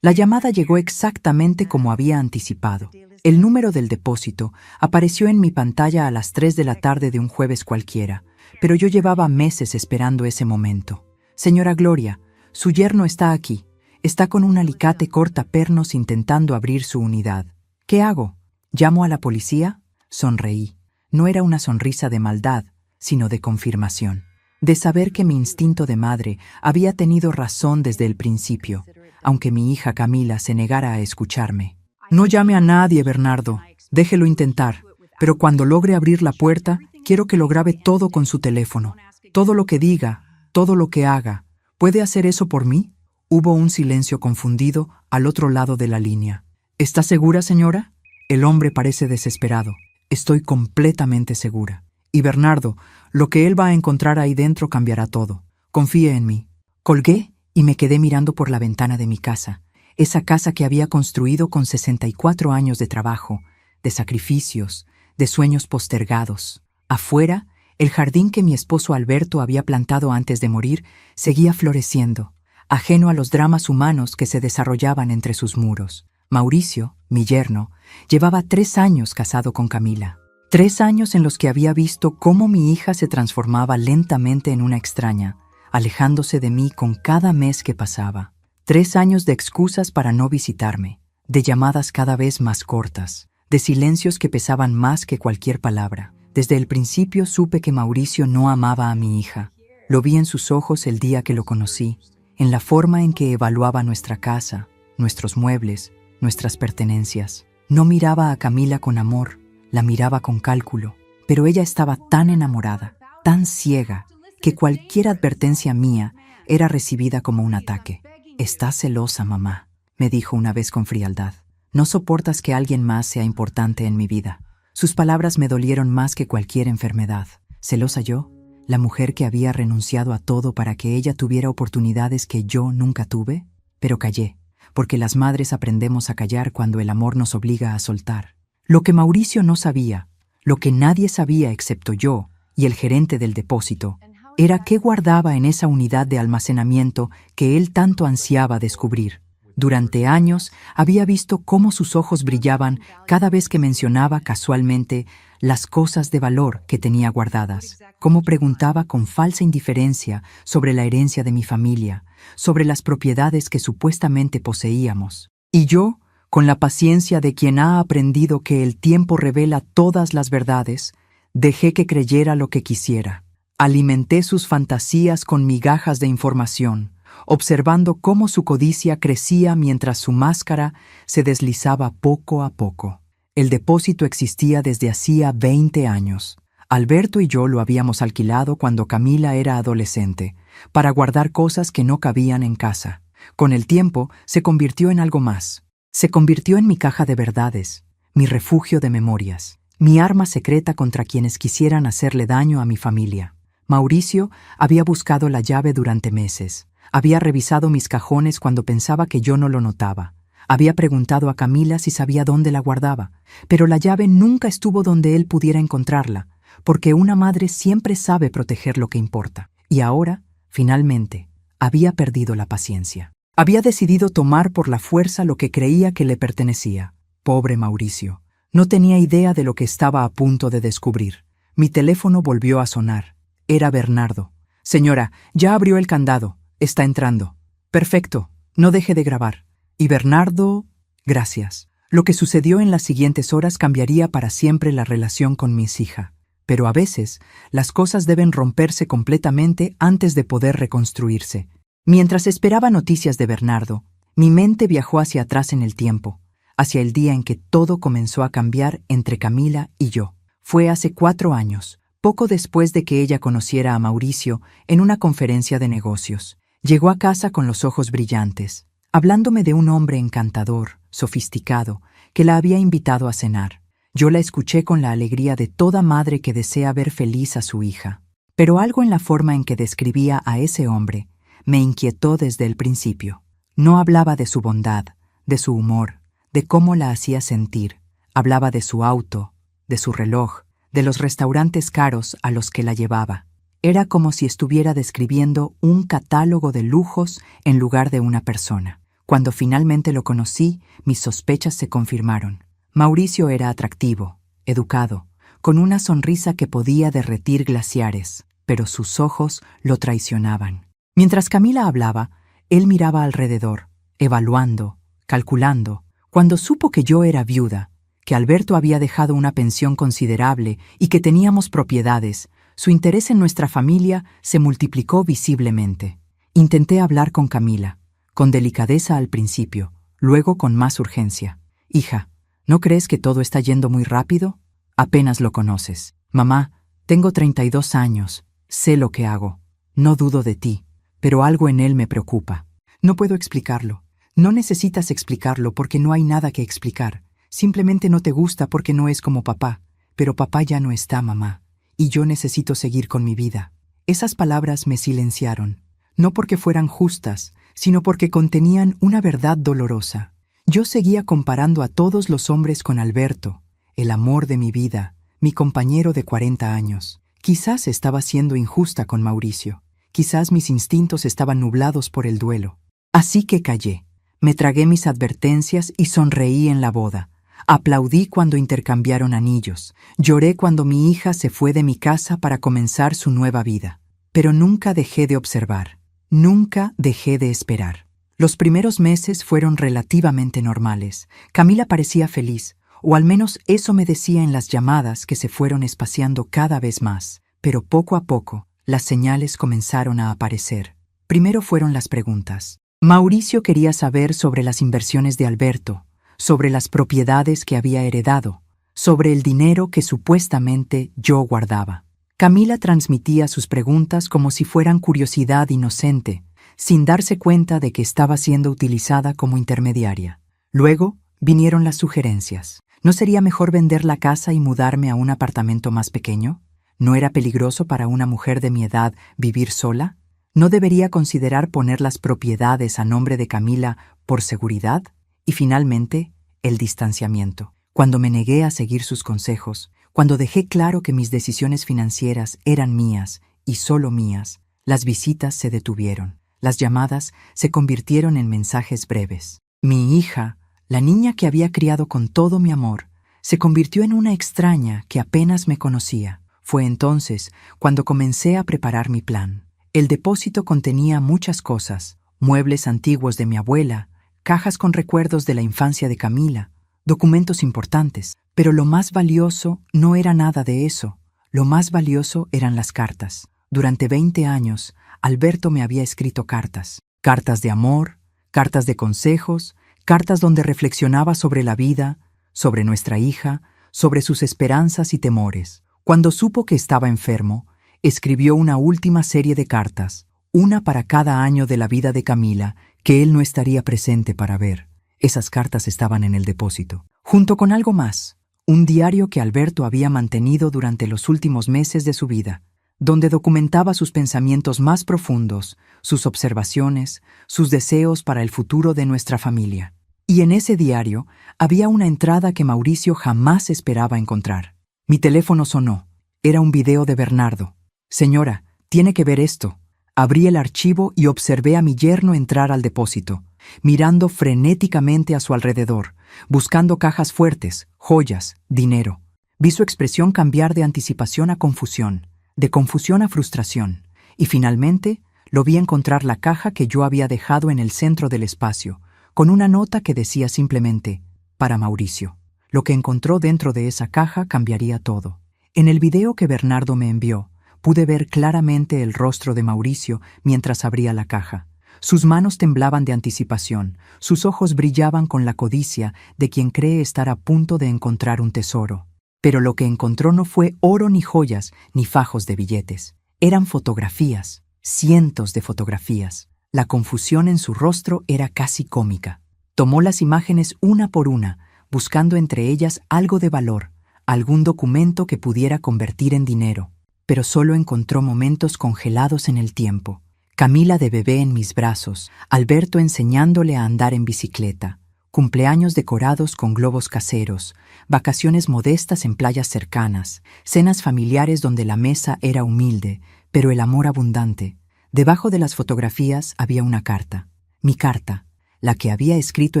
La llamada llegó exactamente como había anticipado. El número del depósito apareció en mi pantalla a las 3 de la tarde de un jueves cualquiera, pero yo llevaba meses esperando ese momento. Señora Gloria, su yerno está aquí. Está con un alicate cortapernos intentando abrir su unidad. ¿Qué hago? ¿Llamo a la policía? Sonreí. No era una sonrisa de maldad, sino de confirmación. De saber que mi instinto de madre había tenido razón desde el principio, aunque mi hija Camila se negara a escucharme. No llame a nadie, Bernardo. Déjelo intentar. Pero cuando logre abrir la puerta, quiero que lo grabe todo con su teléfono. Todo lo que diga, todo lo que haga. ¿Puede hacer eso por mí? Hubo un silencio confundido al otro lado de la línea. ¿Está segura, señora? El hombre parece desesperado. Estoy completamente segura. Y Bernardo, lo que él va a encontrar ahí dentro cambiará todo. Confíe en mí. Colgué y me quedé mirando por la ventana de mi casa. Esa casa que había construido con 64 años de trabajo, de sacrificios, de sueños postergados. Afuera, el jardín que mi esposo Alberto había plantado antes de morir seguía floreciendo, ajeno a los dramas humanos que se desarrollaban entre sus muros. Mauricio, mi yerno, llevaba 3 años casado con Camila. 3 años en los que había visto cómo mi hija se transformaba lentamente en una extraña, alejándose de mí con cada mes que pasaba. 3 años de excusas para no visitarme, de llamadas cada vez más cortas, de silencios que pesaban más que cualquier palabra. Desde el principio supe que Mauricio no amaba a mi hija. Lo vi en sus ojos el día que lo conocí, en la forma en que evaluaba nuestra casa, nuestros muebles, nuestras pertenencias. No miraba a Camila con amor, la miraba con cálculo, pero ella estaba tan enamorada, tan ciega, que cualquier advertencia mía era recibida como un ataque. «Estás celosa, mamá», me dijo una vez con frialdad. «No soportas que alguien más sea importante en mi vida». Sus palabras me dolieron más que cualquier enfermedad. ¿Celosa yo? ¿La mujer que había renunciado a todo para que ella tuviera oportunidades que yo nunca tuve? Pero callé, porque las madres aprendemos a callar cuando el amor nos obliga a soltar. Lo que Mauricio no sabía, lo que nadie sabía excepto yo y el gerente del depósito, era qué guardaba en esa unidad de almacenamiento que él tanto ansiaba descubrir. Durante años había visto cómo sus ojos brillaban cada vez que mencionaba casualmente las cosas de valor que tenía guardadas, cómo preguntaba con falsa indiferencia sobre la herencia de mi familia, sobre las propiedades que supuestamente poseíamos. Y yo, con la paciencia de quien ha aprendido que el tiempo revela todas las verdades, dejé que creyera lo que quisiera. Alimenté sus fantasías con migajas de información, observando cómo su codicia crecía mientras su máscara se deslizaba poco a poco. El depósito existía desde hacía 20 años. Alberto y yo lo habíamos alquilado cuando Camila era adolescente, para guardar cosas que no cabían en casa. Con el tiempo, se convirtió en algo más. Se convirtió en mi caja de verdades, mi refugio de memorias, mi arma secreta contra quienes quisieran hacerle daño a mi familia. Mauricio había buscado la llave durante meses. Había revisado mis cajones cuando pensaba que yo no lo notaba. Había preguntado a Camila si sabía dónde la guardaba, pero la llave nunca estuvo donde él pudiera encontrarla, porque una madre siempre sabe proteger lo que importa. Y ahora, finalmente, había perdido la paciencia. Había decidido tomar por la fuerza lo que creía que le pertenecía. Pobre Mauricio. No tenía idea de lo que estaba a punto de descubrir. Mi teléfono volvió a sonar. Era Bernardo. «Señora, ya abrió el candado. Está entrando». «Perfecto. No deje de grabar». Y Bernardo... «Gracias». Lo que sucedió en las siguientes horas cambiaría para siempre la relación con mi hija. Pero a veces, las cosas deben romperse completamente antes de poder reconstruirse. Mientras esperaba noticias de Bernardo, mi mente viajó hacia atrás en el tiempo, hacia el día en que todo comenzó a cambiar entre Camila y yo. Fue hace 4 años. Poco después de que ella conociera a Mauricio en una conferencia de negocios. Llegó a casa con los ojos brillantes, hablándome de un hombre encantador, sofisticado, que la había invitado a cenar. Yo la escuché con la alegría de toda madre que desea ver feliz a su hija. Pero algo en la forma en que describía a ese hombre me inquietó desde el principio. No hablaba de su bondad, de su humor, de cómo la hacía sentir. Hablaba de su auto, de su reloj, de los restaurantes caros a los que la llevaba. Era como si estuviera describiendo un catálogo de lujos en lugar de una persona. Cuando finalmente lo conocí, mis sospechas se confirmaron. Mauricio era atractivo, educado, con una sonrisa que podía derretir glaciares, pero sus ojos lo traicionaban. Mientras Camila hablaba, él miraba alrededor, evaluando, calculando. Cuando supo que yo era viuda, que Alberto había dejado una pensión considerable y que teníamos propiedades, su interés en nuestra familia se multiplicó visiblemente. Intenté hablar con Camila, con delicadeza al principio, luego con más urgencia. Hija, ¿no crees que todo está yendo muy rápido? Apenas lo conoces. Mamá, tengo 32 años, sé lo que hago. No dudo de ti, pero algo en él me preocupa. No puedo explicarlo. No necesitas explicarlo porque no hay nada que explicar. Simplemente no te gusta porque no es como papá. Pero papá ya no está, mamá. Y yo necesito seguir con mi vida. Esas palabras me silenciaron. No porque fueran justas, sino porque contenían una verdad dolorosa. Yo seguía comparando a todos los hombres con Alberto, el amor de mi vida, mi compañero de 40 años. Quizás estaba siendo injusta con Mauricio. Quizás mis instintos estaban nublados por el duelo. Así que callé. Me tragué mis advertencias y sonreí en la boda. Aplaudí cuando intercambiaron anillos. Lloré cuando mi hija se fue de mi casa para comenzar su nueva vida. Pero nunca dejé de observar. Nunca dejé de esperar. Los primeros meses fueron relativamente normales. Camila parecía feliz, o al menos eso me decía en las llamadas que se fueron espaciando cada vez más. Pero poco a poco, las señales comenzaron a aparecer. Primero fueron las preguntas. Mauricio quería saber sobre las inversiones de Alberto, sobre las propiedades que había heredado, sobre el dinero que supuestamente yo guardaba. Camila transmitía sus preguntas como si fueran curiosidad inocente, sin darse cuenta de que estaba siendo utilizada como intermediaria. Luego vinieron las sugerencias. ¿No sería mejor vender la casa y mudarme a un apartamento más pequeño? ¿No era peligroso para una mujer de mi edad vivir sola? ¿No debería considerar poner las propiedades a nombre de Camila por seguridad? Y finalmente, el distanciamiento. Cuando me negué a seguir sus consejos, cuando dejé claro que mis decisiones financieras eran mías y solo mías, las visitas se detuvieron. Las llamadas se convirtieron en mensajes breves. Mi hija, la niña que había criado con todo mi amor, se convirtió en una extraña que apenas me conocía. Fue entonces cuando comencé a preparar mi plan. El depósito contenía muchas cosas: muebles antiguos de mi abuela, cajas con recuerdos de la infancia de Camila, documentos importantes. Pero lo más valioso no era nada de eso. Lo más valioso eran las cartas. Durante 20 años, Alberto me había escrito cartas. Cartas de amor, cartas de consejos, cartas donde reflexionaba sobre la vida, sobre nuestra hija, sobre sus esperanzas y temores. Cuando supo que estaba enfermo, escribió una última serie de cartas, una para cada año de la vida de Camila, que él no estaría presente para ver. Esas cartas estaban en el depósito, junto con algo más, un diario que Alberto había mantenido durante los últimos meses de su vida, donde documentaba sus pensamientos más profundos, sus observaciones, sus deseos para el futuro de nuestra familia. Y en ese diario había una entrada que Mauricio jamás esperaba encontrar. Mi teléfono sonó. Era un video de Bernardo. Señora, tiene que ver esto. Abrí el archivo y observé a mi yerno entrar al depósito, mirando frenéticamente a su alrededor, buscando cajas fuertes, joyas, dinero. Vi su expresión cambiar de anticipación a confusión, de confusión a frustración, y finalmente lo vi encontrar la caja que yo había dejado en el centro del espacio, con una nota que decía simplemente, para Mauricio. Lo que encontró dentro de esa caja cambiaría todo. En el video que Bernardo me envió, pude ver claramente el rostro de Mauricio mientras abría la caja. Sus manos temblaban de anticipación, sus ojos brillaban con la codicia de quien cree estar a punto de encontrar un tesoro. Pero lo que encontró no fue oro ni joyas, ni fajos de billetes. Eran fotografías, cientos de fotografías. La confusión en su rostro era casi cómica. Tomó las imágenes una por una, buscando entre ellas algo de valor, algún documento que pudiera convertir en dinero. Pero solo encontró momentos congelados en el tiempo. Camila de bebé en mis brazos, Alberto enseñándole a andar en bicicleta, cumpleaños decorados con globos caseros, vacaciones modestas en playas cercanas, cenas familiares donde la mesa era humilde, pero el amor abundante. Debajo de las fotografías había una carta. Mi carta, la que había escrito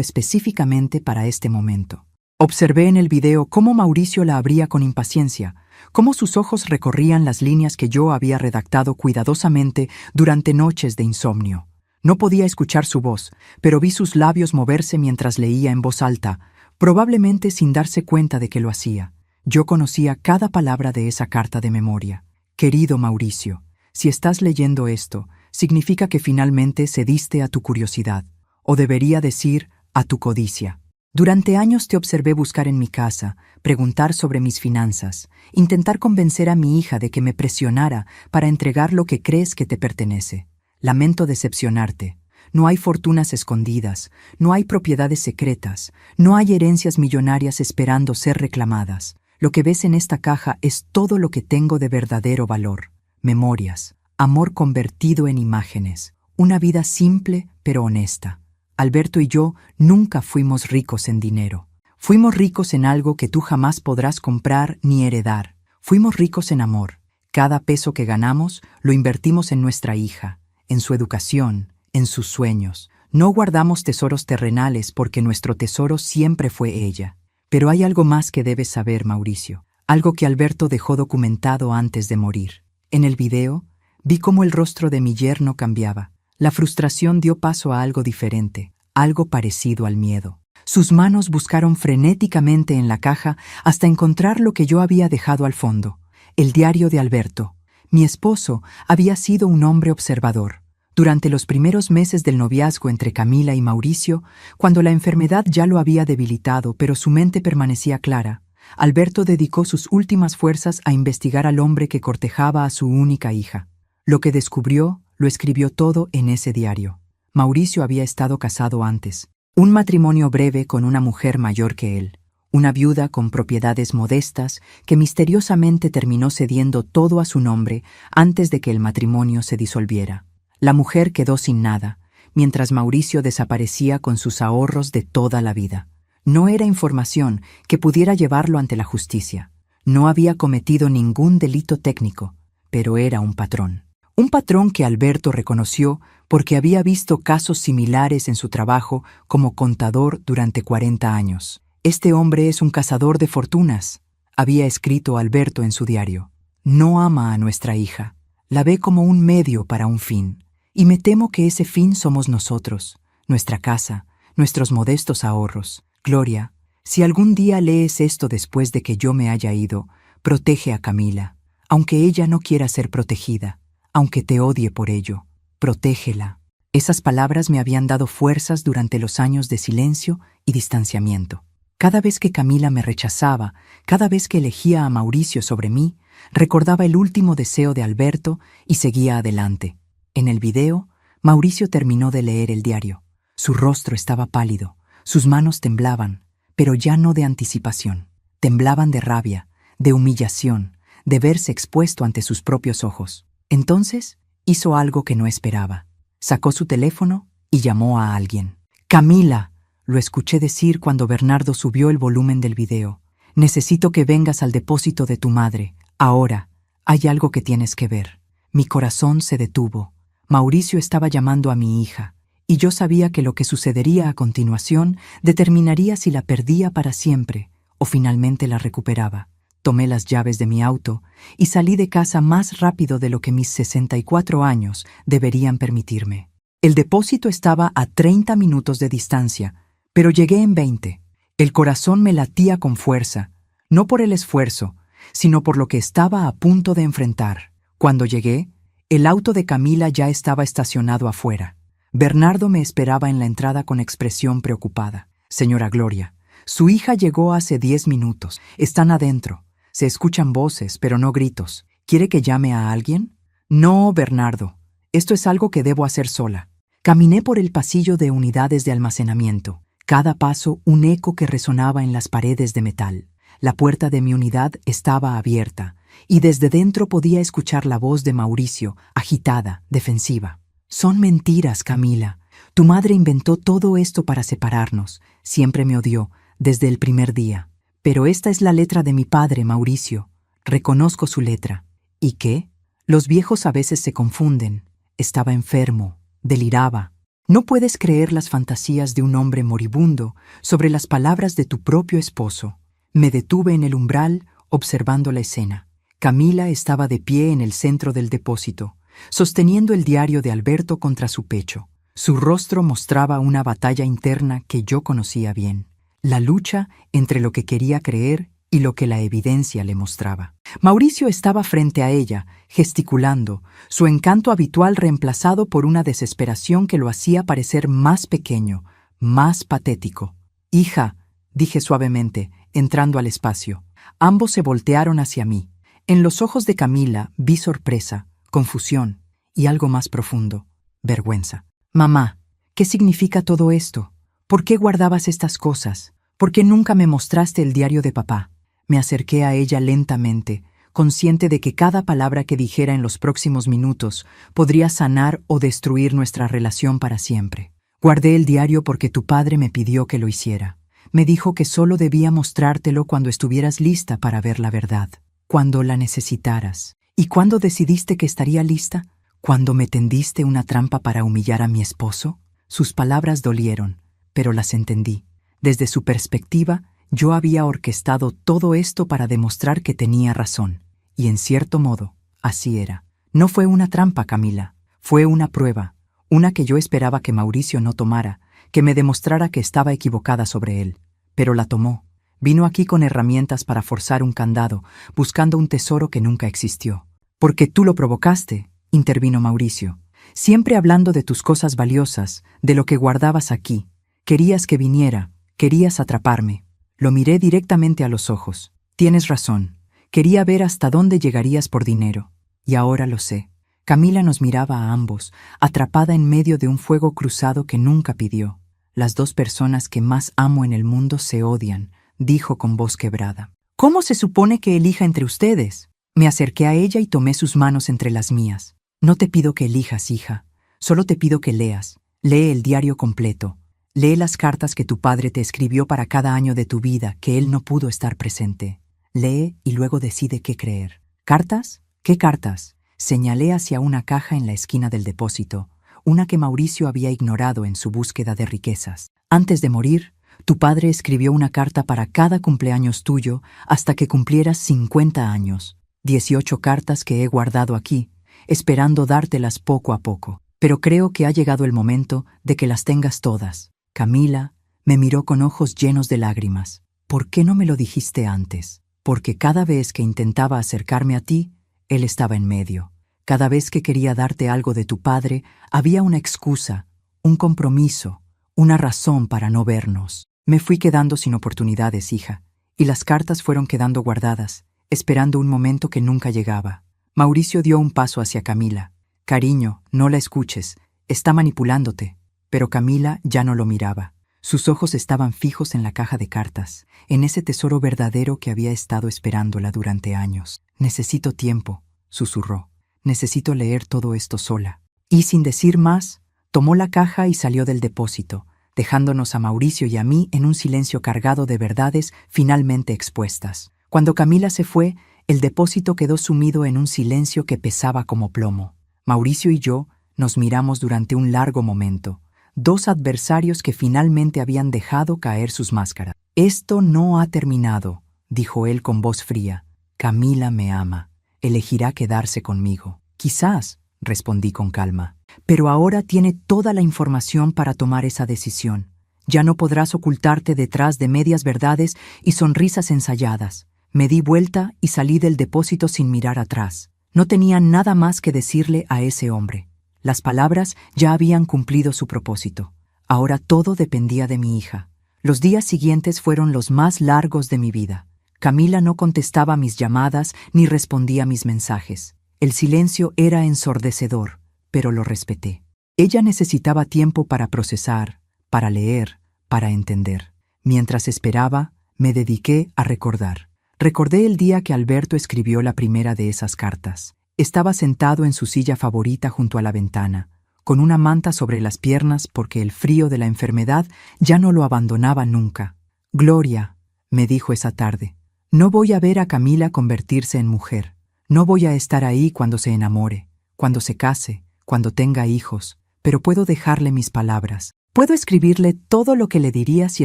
específicamente para este momento. Observé en el video cómo Mauricio la abría con impaciencia, cómo sus ojos recorrían las líneas que yo había redactado cuidadosamente durante noches de insomnio. No podía escuchar su voz, pero vi sus labios moverse mientras leía en voz alta, probablemente sin darse cuenta de que lo hacía. Yo conocía cada palabra de esa carta de memoria. Querido Mauricio, si estás leyendo esto, significa que finalmente cediste a tu curiosidad, o debería decir, a tu codicia. Durante años te observé buscar en mi casa, preguntar sobre mis finanzas, intentar convencer a mi hija de que me presionara para entregar lo que crees que te pertenece. Lamento decepcionarte. No hay fortunas escondidas, no hay propiedades secretas, no hay herencias millonarias esperando ser reclamadas. Lo que ves en esta caja es todo lo que tengo de verdadero valor. Memorias, amor convertido en imágenes, una vida simple pero honesta. Alberto y yo nunca fuimos ricos en dinero. Fuimos ricos en algo que tú jamás podrás comprar ni heredar. Fuimos ricos en amor. Cada peso que ganamos lo invertimos en nuestra hija, en su educación, en sus sueños. No guardamos tesoros terrenales porque nuestro tesoro siempre fue ella. Pero hay algo más que debes saber, Mauricio. Algo que Alberto dejó documentado antes de morir. En el video, vi cómo el rostro de mi yerno cambiaba. La frustración dio paso a algo diferente, algo parecido al miedo. Sus manos buscaron frenéticamente en la caja hasta encontrar lo que yo había dejado al fondo, el diario de Alberto. Mi esposo había sido un hombre observador. Durante los primeros meses del noviazgo entre Camila y Mauricio, cuando la enfermedad ya lo había debilitado pero su mente permanecía clara, Alberto dedicó sus últimas fuerzas a investigar al hombre que cortejaba a su única hija. Lo que descubrió lo escribió todo en ese diario. Mauricio había estado casado antes. Un matrimonio breve con una mujer mayor que él. Una viuda con propiedades modestas que misteriosamente terminó cediendo todo a su nombre antes de que el matrimonio se disolviera. La mujer quedó sin nada, mientras Mauricio desaparecía con sus ahorros de toda la vida. No era información que pudiera llevarlo ante la justicia. No había cometido ningún delito técnico, pero era un patrón. Un patrón que Alberto reconoció porque había visto casos similares en su trabajo como contador durante 40 años. Este hombre es un cazador de fortunas, había escrito Alberto en su diario. No ama a nuestra hija, la ve como un medio para un fin. Y me temo que ese fin somos nosotros, nuestra casa, nuestros modestos ahorros. Gloria, si algún día lees esto después de que yo me haya ido, protege a Camila, aunque ella no quiera ser protegida. Aunque te odie por ello, protégela. Esas palabras me habían dado fuerzas durante los años de silencio y distanciamiento. Cada vez que Camila me rechazaba, cada vez que elegía a Mauricio sobre mí, recordaba el último deseo de Alberto y seguía adelante. En el video, Mauricio terminó de leer el diario. Su rostro estaba pálido, sus manos temblaban, pero ya no de anticipación. Temblaban de rabia, de humillación, de verse expuesto ante sus propios ojos. Entonces, hizo algo que no esperaba. Sacó su teléfono y llamó a alguien. «Camila», lo escuché decir cuando Bernardo subió el volumen del video. «Necesito que vengas al depósito de tu madre. Ahora, hay algo que tienes que ver». Mi corazón se detuvo. Mauricio estaba llamando a mi hija, y yo sabía que lo que sucedería a continuación determinaría si la perdía para siempre o finalmente la recuperaba. Tomé las llaves de mi auto y salí de casa más rápido de lo que mis 64 años deberían permitirme. El depósito estaba a 30 minutos de distancia, pero llegué en 20. El corazón me latía con fuerza, no por el esfuerzo, sino por lo que estaba a punto de enfrentar. Cuando llegué, el auto de Camila ya estaba estacionado afuera. Bernardo me esperaba en la entrada con expresión preocupada. «Señora Gloria, su hija llegó hace 10 minutos. Están adentro. Se escuchan voces, pero no gritos. ¿Quiere que llame a alguien?» «No, Bernardo. Esto es algo que debo hacer sola». Caminé por el pasillo de unidades de almacenamiento. Cada paso un eco que resonaba en las paredes de metal. La puerta de mi unidad estaba abierta, y desde dentro podía escuchar la voz de Mauricio, agitada, defensiva. «Son mentiras, Camila. Tu madre inventó todo esto para separarnos. Siempre me odió, desde el primer día. Pero esta es la letra de mi padre, Mauricio. Reconozco su letra». ¿Y qué? Los viejos a veces se confunden. Estaba enfermo, deliraba. No puedes creer las fantasías de un hombre moribundo sobre las palabras de tu propio esposo. Me detuve en el umbral, observando la escena. Camila estaba de pie en el centro del depósito, sosteniendo el diario de Alberto contra su pecho. Su rostro mostraba una batalla interna que yo conocía bien, la lucha entre lo que quería creer y lo que la evidencia le mostraba. Mauricio estaba frente a ella, gesticulando, su encanto habitual reemplazado por una desesperación que lo hacía parecer más pequeño, más patético. «Hija», dije suavemente, entrando al espacio. Ambos se voltearon hacia mí. En los ojos de Camila vi sorpresa, confusión y algo más profundo, vergüenza. «Mamá, ¿qué significa todo esto? ¿Por qué guardabas estas cosas? ¿Por qué nunca me mostraste el diario de papá?» Me acerqué a ella lentamente, consciente de que cada palabra que dijera en los próximos minutos podría sanar o destruir nuestra relación para siempre. «Guardé el diario porque tu padre me pidió que lo hiciera. Me dijo que solo debía mostrártelo cuando estuvieras lista para ver la verdad, cuando la necesitaras. ¿Y cuándo decidiste que estaría lista? ¿Cuándo me tendiste una trampa para humillar a mi esposo?» Sus palabras dolieron, pero las entendí. Desde su perspectiva, yo había orquestado todo esto para demostrar que tenía razón. Y en cierto modo, así era. No fue una trampa, Camila. Fue una prueba. Una que yo esperaba que Mauricio no tomara, que me demostrara que estaba equivocada sobre él. Pero la tomó. Vino aquí con herramientas para forzar un candado, buscando un tesoro que nunca existió. «Porque tú lo provocaste», intervino Mauricio. «Siempre hablando de tus cosas valiosas, de lo que guardabas aquí. Querías que viniera, querías atraparme». Lo miré directamente a los ojos. «Tienes razón. Quería ver hasta dónde llegarías por dinero. Y ahora lo sé». Camila nos miraba a ambos, atrapada en medio de un fuego cruzado que nunca pidió. «Las dos personas que más amo en el mundo se odian», dijo con voz quebrada. «¿Cómo se supone que elija entre ustedes?» Me acerqué a ella y tomé sus manos entre las mías. «No te pido que elijas, hija. Solo te pido que leas. Lee el diario completo. Lee las cartas que tu padre te escribió para cada año de tu vida que él no pudo estar presente. Lee y luego decide qué creer». «¿Cartas? ¿Qué cartas?» Señalé hacia una caja en la esquina del depósito, una que Mauricio había ignorado en su búsqueda de riquezas. «Antes de morir, tu padre escribió una carta para cada cumpleaños tuyo hasta que cumplieras 50 años. 18 cartas que he guardado aquí, esperando dártelas poco a poco. Pero creo que ha llegado el momento de que las tengas todas». Camila me miró con ojos llenos de lágrimas. «¿Por qué no me lo dijiste antes?» «Porque cada vez que intentaba acercarme a ti, él estaba en medio. Cada vez que quería darte algo de tu padre, había una excusa, un compromiso, una razón para no vernos. Me fui quedando sin oportunidades, hija, y las cartas fueron quedando guardadas, esperando un momento que nunca llegaba». Mauricio dio un paso hacia Camila. «Cariño, no la escuches, está manipulándote». Pero Camila ya no lo miraba. Sus ojos estaban fijos en la caja de cartas, en ese tesoro verdadero que había estado esperándola durante años. «Necesito tiempo», susurró. «Necesito leer todo esto sola». Y sin decir más, tomó la caja y salió del depósito, dejándonos a Mauricio y a mí en un silencio cargado de verdades finalmente expuestas. Cuando Camila se fue, el depósito quedó sumido en un silencio que pesaba como plomo. Mauricio y yo nos miramos durante un largo momento, dos adversarios que finalmente habían dejado caer sus máscaras. «Esto no ha terminado», dijo él con voz fría. «Camila me ama. Elegirá quedarse conmigo». «Quizás», respondí con calma. «Pero ahora tiene toda la información para tomar esa decisión. Ya no podrás ocultarte detrás de medias verdades y sonrisas ensayadas». Me di vuelta y salí del depósito sin mirar atrás. No tenía nada más que decirle a ese hombre. Las palabras ya habían cumplido su propósito. Ahora todo dependía de mi hija. Los días siguientes fueron los más largos de mi vida. Camila no contestaba mis llamadas ni respondía mis mensajes. El silencio era ensordecedor, pero lo respeté. Ella necesitaba tiempo para procesar, para leer, para entender. Mientras esperaba, me dediqué a recordar. Recordé el día que Alberto escribió la primera de esas cartas. Estaba sentado en su silla favorita junto a la ventana, con una manta sobre las piernas porque el frío de la enfermedad ya no lo abandonaba nunca. «Gloria», me dijo esa tarde, «no voy a ver a Camila convertirse en mujer. No voy a estar ahí cuando se enamore, cuando se case, cuando tenga hijos, pero puedo dejarle mis palabras. Puedo escribirle todo lo que le diría si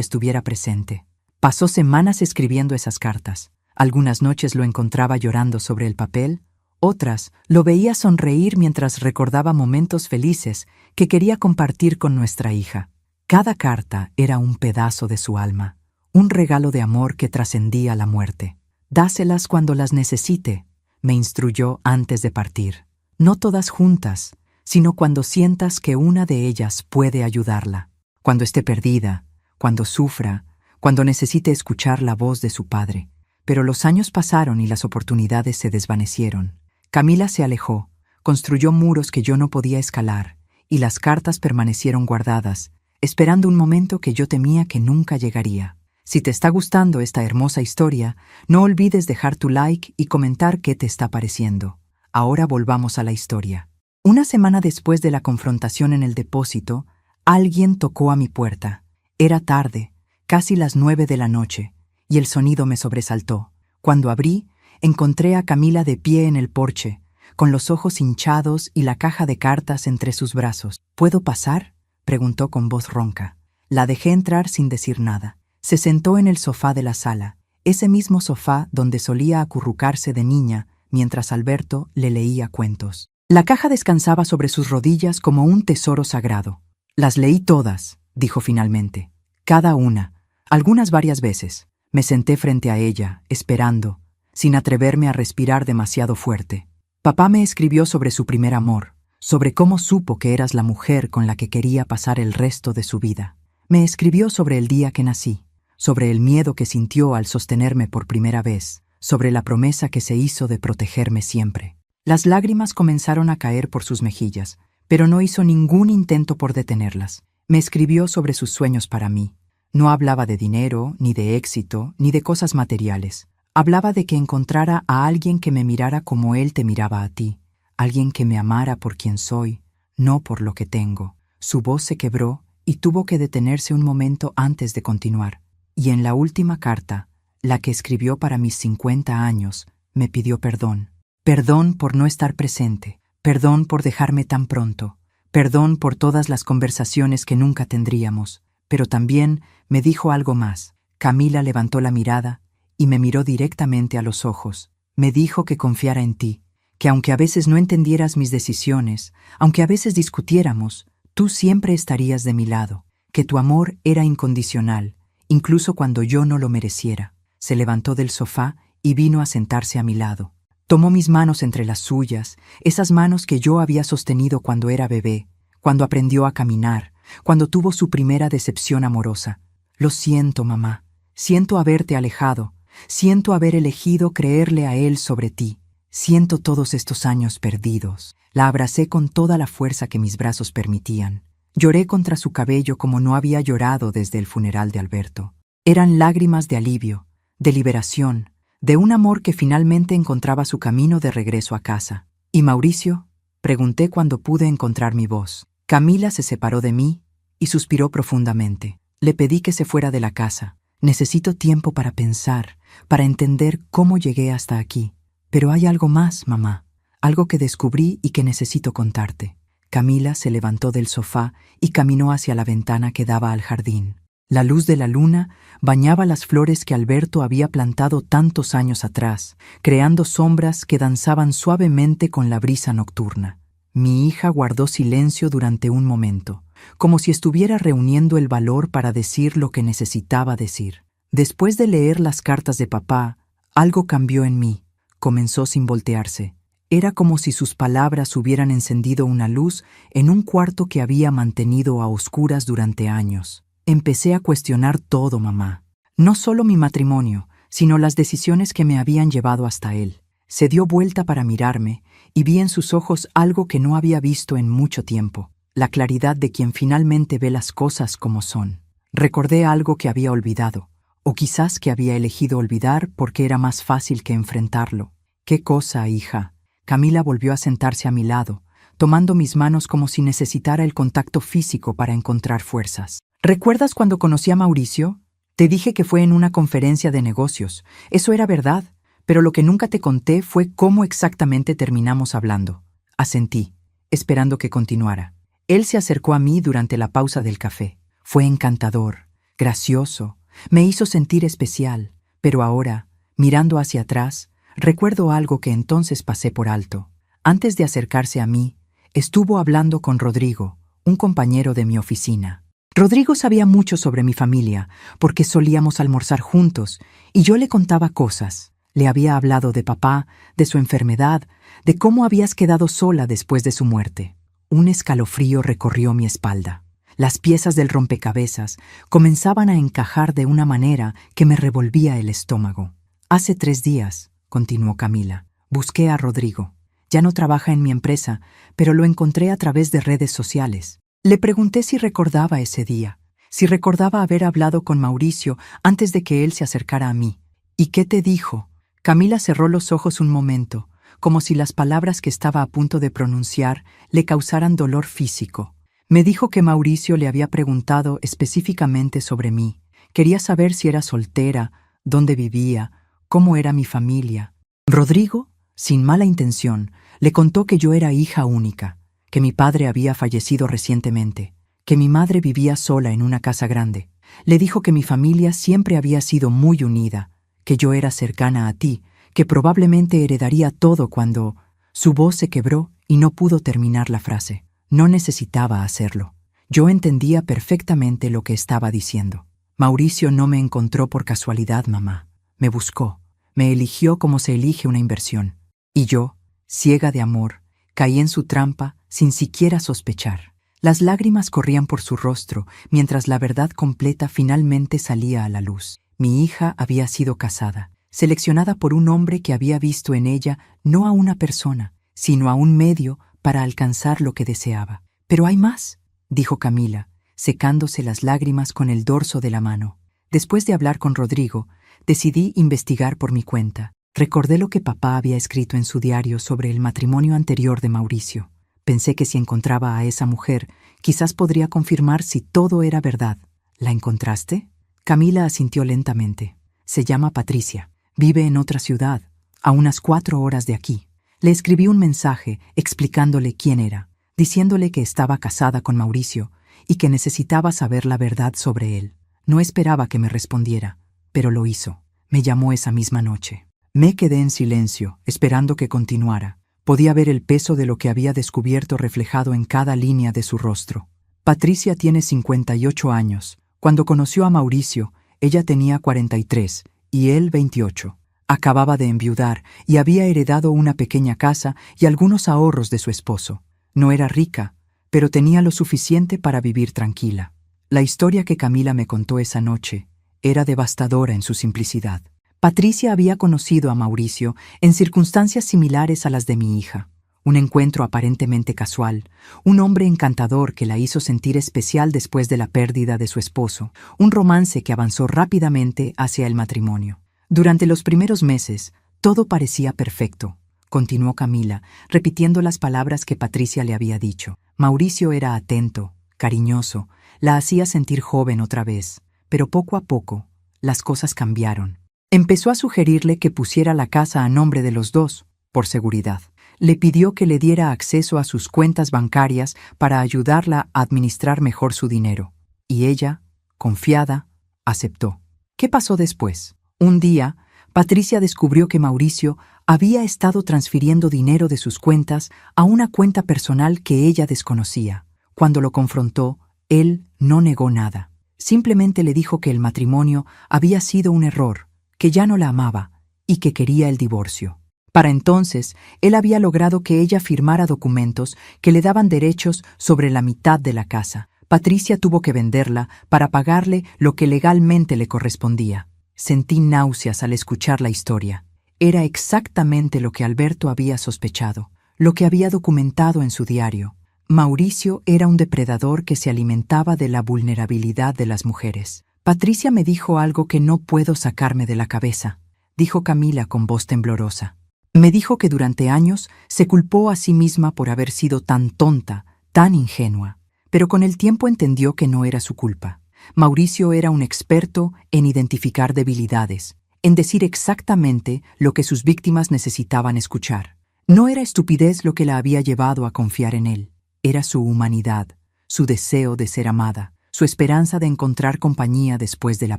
estuviera presente. Pasó semanas escribiendo esas cartas. Algunas noches lo encontraba llorando sobre el papel, otras lo veía sonreír mientras recordaba momentos felices que quería compartir con nuestra hija. Cada carta era un pedazo de su alma, un regalo de amor que trascendía la muerte. Dáselas cuando las necesite, me instruyó antes de partir. No todas juntas, sino cuando sientas que una de ellas puede ayudarla. Cuando esté perdida, cuando sufra, cuando necesite escuchar la voz de su padre. Pero los años pasaron y las oportunidades se desvanecieron. Camila se alejó, construyó muros que yo no podía escalar, y las cartas permanecieron guardadas, esperando un momento que yo temía que nunca llegaría. Si te está gustando esta hermosa historia, no olvides dejar tu like y comentar qué te está pareciendo. Ahora volvamos a la historia. Una semana después de la confrontación en el depósito, alguien tocó a mi puerta. Era tarde, casi las 9 de la noche, y el sonido me sobresaltó. Cuando abrí, encontré a Camila de pie en el porche, con los ojos hinchados y la caja de cartas entre sus brazos. ¿Puedo pasar?, preguntó con voz ronca. La dejé entrar sin decir nada. Se sentó en el sofá de la sala, ese mismo sofá donde solía acurrucarse de niña mientras Alberto le leía cuentos. La caja descansaba sobre sus rodillas como un tesoro sagrado. Las leí todas, dijo finalmente. Cada una, algunas varias veces. Me senté frente a ella, esperando, sin atreverme a respirar demasiado fuerte. Papá me escribió sobre su primer amor, sobre cómo supo que eras la mujer con la que quería pasar el resto de su vida. Me escribió sobre el día que nací, sobre el miedo que sintió al sostenerme por primera vez, sobre la promesa que se hizo de protegerme siempre. Las lágrimas comenzaron a caer por sus mejillas, pero no hizo ningún intento por detenerlas. Me escribió sobre sus sueños para mí. No hablaba de dinero, ni de éxito, ni de cosas materiales. Hablaba de que encontrara a alguien que me mirara como él te miraba a ti, alguien que me amara por quien soy, no por lo que tengo. Su voz se quebró y tuvo que detenerse un momento antes de continuar. Y en la última carta, la que escribió para mis 50 años, me pidió perdón. Perdón por no estar presente, perdón por dejarme tan pronto, perdón por todas las conversaciones que nunca tendríamos. Pero también me dijo algo más. Camila levantó la mirada y me miró directamente a los ojos. Me dijo que confiara en ti, que aunque a veces no entendieras mis decisiones, aunque a veces discutiéramos, tú siempre estarías de mi lado, que tu amor era incondicional, incluso cuando yo no lo mereciera. Se levantó del sofá y vino a sentarse a mi lado. Tomó mis manos entre las suyas, esas manos que yo había sostenido cuando era bebé, cuando aprendió a caminar, cuando tuvo su primera decepción amorosa. Lo siento, mamá. Siento haberte alejado. Siento haber elegido creerle a él sobre ti. Siento todos estos años perdidos. La abracé con toda la fuerza que mis brazos permitían. Lloré contra su cabello como no había llorado desde el funeral de Alberto. Eran lágrimas de alivio, de liberación, de un amor que finalmente encontraba su camino de regreso a casa. ¿Y Mauricio?, pregunté cuando pude encontrar mi voz. Camila se separó de mí y suspiró profundamente. Le pedí que se fuera de la casa. Necesito tiempo para pensar, para entender cómo llegué hasta aquí. Pero hay algo más, mamá, algo que descubrí y que necesito contarte. Camila se levantó del sofá y caminó hacia la ventana que daba al jardín. La luz de la luna bañaba las flores que Alberto había plantado tantos años atrás, creando sombras que danzaban suavemente con la brisa nocturna. Mi hija guardó silencio durante un momento, como si estuviera reuniendo el valor para decir lo que necesitaba decir. Después de leer las cartas de papá, algo cambió en mí. Comenzó sin voltearse. Era como si sus palabras hubieran encendido una luz en un cuarto que había mantenido a oscuras durante años. Empecé a cuestionar todo, mamá. No solo mi matrimonio, sino las decisiones que me habían llevado hasta él. Se dio vuelta para mirarme y vi en sus ojos algo que no había visto en mucho tiempo, la claridad de quien finalmente ve las cosas como son. Recordé algo que había olvidado, o quizás que había elegido olvidar porque era más fácil que enfrentarlo. ¿Qué cosa, hija? Camila volvió a sentarse a mi lado, tomando mis manos como si necesitara el contacto físico para encontrar fuerzas. ¿Recuerdas cuando conocí a Mauricio? Te dije que fue en una conferencia de negocios. Eso era verdad, pero lo que nunca te conté fue cómo exactamente terminamos hablando. Asentí, esperando que continuara. Él se acercó a mí durante la pausa del café. Fue encantador, gracioso, me hizo sentir especial, pero ahora, mirando hacia atrás, recuerdo algo que entonces pasé por alto. Antes de acercarse a mí, estuvo hablando con Rodrigo, un compañero de mi oficina. Rodrigo sabía mucho sobre mi familia, porque solíamos almorzar juntos, y yo le contaba cosas. Le había hablado de papá, de su enfermedad, de cómo habías quedado sola después de su muerte. Un escalofrío recorrió mi espalda. Las piezas del rompecabezas comenzaban a encajar de una manera que me revolvía el estómago. Hace 3 días, continuó Camila, busqué a Rodrigo. Ya no trabaja en mi empresa, pero lo encontré a través de redes sociales. Le pregunté si recordaba ese día, si recordaba haber hablado con Mauricio antes de que él se acercara a mí. ¿Y qué te dijo? Camila cerró los ojos un momento, como si las palabras que estaba a punto de pronunciar le causaran dolor físico. Me dijo que Mauricio le había preguntado específicamente sobre mí. Quería saber si era soltera, dónde vivía, cómo era mi familia. Rodrigo, sin mala intención, le contó que yo era hija única, que mi padre había fallecido recientemente, que mi madre vivía sola en una casa grande. Le dijo que mi familia siempre había sido muy unida, que yo era cercana a ti, que probablemente heredaría todo cuando... Su voz se quebró y no pudo terminar la frase. No necesitaba hacerlo. Yo entendía perfectamente lo que estaba diciendo. Mauricio no me encontró por casualidad, mamá. Me buscó, me eligió como se elige una inversión. Y yo, ciega de amor, caí en su trampa sin siquiera sospechar. Las lágrimas corrían por su rostro mientras la verdad completa finalmente salía a la luz. Mi hija había sido casada, seleccionada por un hombre que había visto en ella no a una persona, sino a un medio para alcanzar lo que deseaba. «Pero hay más», dijo Camila, secándose las lágrimas con el dorso de la mano. Después de hablar con Rodrigo, decidí investigar por mi cuenta. Recordé lo que papá había escrito en su diario sobre el matrimonio anterior de Mauricio. Pensé que si encontraba a esa mujer, quizás podría confirmar si todo era verdad. ¿La encontraste? Camila asintió lentamente. Se llama Patricia. Vive en otra ciudad, a unas 4 horas de aquí. Le escribí un mensaje explicándole quién era, diciéndole que estaba casada con Mauricio y que necesitaba saber la verdad sobre él. No esperaba que me respondiera, pero lo hizo. Me llamó esa misma noche. Me quedé en silencio, esperando que continuara. Podía ver el peso de lo que había descubierto reflejado en cada línea de su rostro. Patricia tiene 58 años. Cuando conoció a Mauricio, ella tenía 43 y él 28. Acababa de enviudar y había heredado una pequeña casa y algunos ahorros de su esposo. No era rica, pero tenía lo suficiente para vivir tranquila. La historia que Camila me contó esa noche era devastadora en su simplicidad. Patricia había conocido a Mauricio en circunstancias similares a las de mi hija. Un encuentro aparentemente casual, un hombre encantador que la hizo sentir especial después de la pérdida de su esposo, un romance que avanzó rápidamente hacia el matrimonio. Durante los primeros meses, todo parecía perfecto, continuó Camila, repitiendo las palabras que Patricia le había dicho. Mauricio era atento, cariñoso, la hacía sentir joven otra vez, pero poco a poco, las cosas cambiaron. Empezó a sugerirle que pusiera la casa a nombre de los dos, por seguridad. Le pidió que le diera acceso a sus cuentas bancarias para ayudarla a administrar mejor su dinero. Y ella, confiada, aceptó. ¿Qué pasó después? Un día, Patricia descubrió que Mauricio había estado transfiriendo dinero de sus cuentas a una cuenta personal que ella desconocía. Cuando lo confrontó, él no negó nada. Simplemente le dijo que el matrimonio había sido un error, que ya no la amaba y que quería el divorcio. Para entonces, él había logrado que ella firmara documentos que le daban derechos sobre la mitad de la casa. Patricia tuvo que venderla para pagarle lo que legalmente le correspondía. Sentí náuseas al escuchar la historia. Era exactamente lo que Alberto había sospechado, lo que había documentado en su diario. Mauricio era un depredador que se alimentaba de la vulnerabilidad de las mujeres. Patricia me dijo algo que no puedo sacarme de la cabeza, dijo Camila con voz temblorosa. Me dijo que durante años se culpó a sí misma por haber sido tan tonta, tan ingenua, pero con el tiempo entendió que no era su culpa. Mauricio era un experto en identificar debilidades, en decir exactamente lo que sus víctimas necesitaban escuchar. No era estupidez lo que la había llevado a confiar en él, era su humanidad, su deseo de ser amada, su esperanza de encontrar compañía después de la